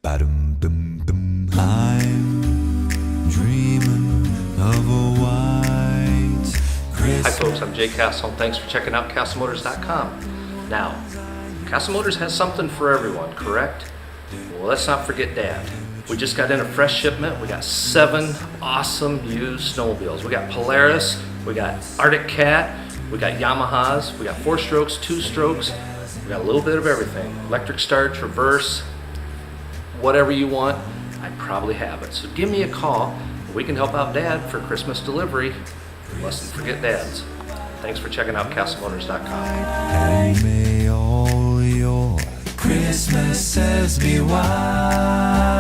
Ba-dum-dum-dum. I'm dreaming of a white Christmas. Hi folks, I'm Jay Cassill. Thanks for checking out CasillMotors.com. Now, Cassill Motors has something for everyone, correct? Well, let's not forget Dad. We just got in a fresh shipment. We got 7 awesome used snowmobiles. We got Polaris, we got Arctic Cat, we got Yamahas, we got 4 strokes, 2 strokes, we got a little bit of everything. Electric start, traverse, whatever you want, I probably have it. So give me a call. We can help out Dad for Christmas delivery. Mustn't forget Dads. Thanks for checking out CasillMotors.com. And may all your Christmases be white.